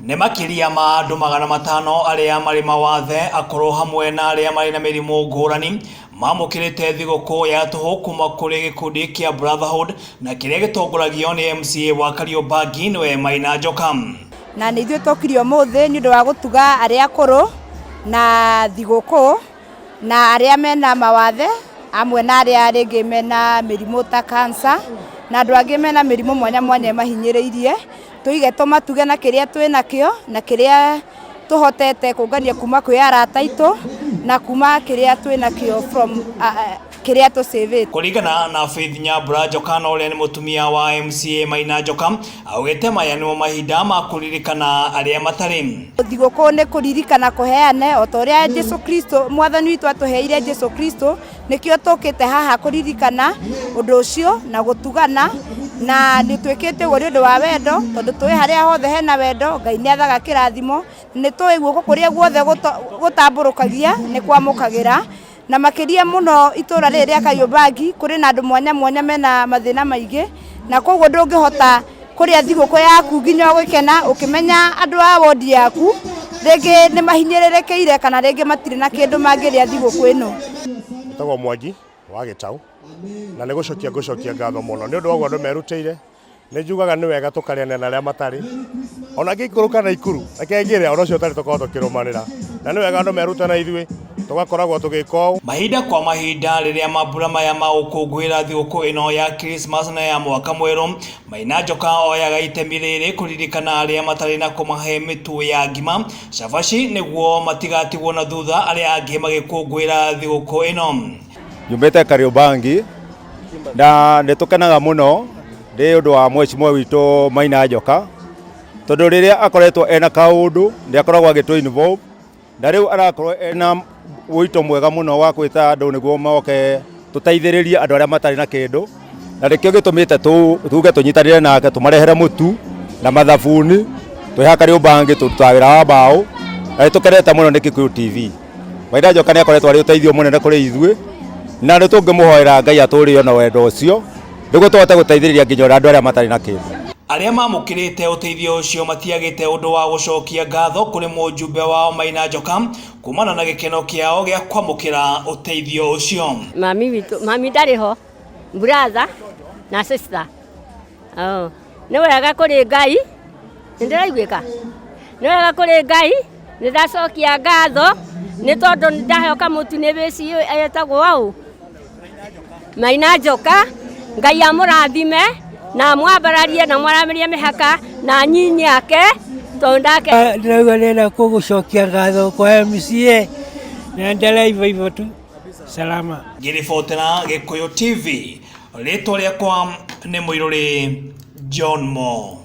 Nĩ makiria ma andũ 500 arĩa marĩ mawathe, akuru hamwe na arĩa marĩ na mĩrimũ ngũrani mamũkĩrĩte thigũkũ ya tũhũ kuma kũrĩ gĩkundi kĩa Brotherhood na kĩrĩa gĩtongoragio nĩ MCA wa Kariobangi Hon Maina Njoka. Na nĩ ithuĩ tũkirio mũthĩ nĩ ũndũ wa gũtuga arĩa akũrũ na thigũkũ na arĩa mena mawathe, amwe na arĩa rĩngĩ mena mĩrimũ ta cancer na andũ angĩ mena mĩrimũ mwanya mwanya mahinyĩrĩirie. Tuige tũmatuge na kĩrĩa twĩnakĩo na kĩrĩa tũhotete kũngania kuma kwĩ arata aitũ na kuma kĩrĩa twĩnakĩo from kĩrĩa tũsavĩte. Kũringana na Faith Nyambura Njoka ũrĩa nĩ mũtumia wa MCA Maina Njoka, augĩte maya nĩmo mahinda ma kũririkana arĩa matarĩ. Thigũkũ nĩ kũririkana kũheane o ta ũrĩa Jesũ Kristo mwathani witũ atũheire Jesũ Kristo, nĩkĩo tũkĩte haha kũririkana ũndũ ũcio na gũtugana, na nĩ twĩkĩte ũguo nĩ ũndũ wa wendo, tondũ tũĩ harĩa hothe hena wendo Ngai nĩ athaga kĩrathimo. Nĩ tũĩ guoko kũrĩa guothe gũtambũrũkagia nĩ kwamũkagĩra, na makĩria mũno itũra rĩrĩ rĩa Kariobangi kũrĩ na andũ mwanya mwanya mena mathĩna maingĩ, na koguo ndũngĩhota kũrĩa thigũkũ yaku nginya gũkena ũkĩmenya andũ a wodi yaku rĩngĩ nĩ mahinyĩrĩrĩkĩire kana rĩngĩ matirĩ na kĩndũ mangĩrĩa thigũkũ ĩno. Tagwo Mwangi wa Gĩtaũ, na nĩ gũcokia ngatho mũno nĩ ũndũ wa ũguo andũ merutĩire. Nĩ njugaga nĩ wega tũkarĩana na arĩa matarĩ, ona gĩkũrũ kana ikuru akengĩrĩa ona ũcio ũtarĩ tũkorwo tũkĩrũmanĩra, na nĩ wega andũ meruta na ithuĩ tugakoragwo tũgĩka ũũ mahinda kwa mahinda. Rĩrĩa mambura maya ma gũkũngũĩra thigũkũ ĩno ya Krismasi na ya mwaka mwerũ, Maina Njoka oyaga itemi rĩrĩ kũririkana arĩa matarĩ na kũmahe mĩtu ya ngima, cabaci nĩguo matigatigwo na thutha arĩa angĩ magĩkũngũĩra thigũkũ ĩno. Nyumĩte Kariobangi na nĩ tũkenaga mũno nĩ ũndũ wa mheshimiwa witũ Maina Njoka, tondũ rĩrĩa akoretwo ena kaũndũ nĩ akoragwo agĩtũ involve, na rĩu arakorwo ena wĩito mwega mũno wa kwĩta andũ nĩguo moke tũteithĩrĩrie andũ arĩa matarĩ na kĩndũ, na nĩkĩo gĩtũmĩte tuge tũnyitanĩre nake tũmarehere mũtu na mathabuni twĩha Kariobangi tũrutaga wĩra wa mbaũ, na nĩtũkenete mũno nĩ Sikukuu TV. Maina Njoka nĩ akoretwo arĩ ũteithio mũnene kũrĩ ithuĩ, na nĩ tũngĩmũhoera Ngai atũrĩo na wendo ũcio nĩguo tũhote gũteithĩrĩria nginya andũ arĩa matarĩ na kĩndũ. Arĩa mamũkĩrĩte ũteithio ũcio matiagĩte ũndũ wa gũcokia ngatho kũrĩ mũjumbe wao Maina Njoka kumana na gĩkeno kĩao gĩa kwamũkĩra ũteithio ũcio. Mami ndarĩ ho, brother na sister. Nĩ wega kũrĩ Ngai, nĩ ndĩraiguĩka, nĩ wega kũrĩ Ngai, nĩ ndacokia ngatho nĩ tondũ nĩ ndaheo kamũtu nĩ bĩci etagwo wau Maina Njoka. Ngai amũrathime na mwambararie na mwaramerie mĩhaka na nyinyi yake tondake. Ndĩrauga nĩenda kũgũcokia ngatho kwa MCA na ndaraiva hivyo tu salama. Ngĩribotera Gĩkũyũ TV, rĩtwa rĩakwa nĩ Mũirũrĩ John Mo.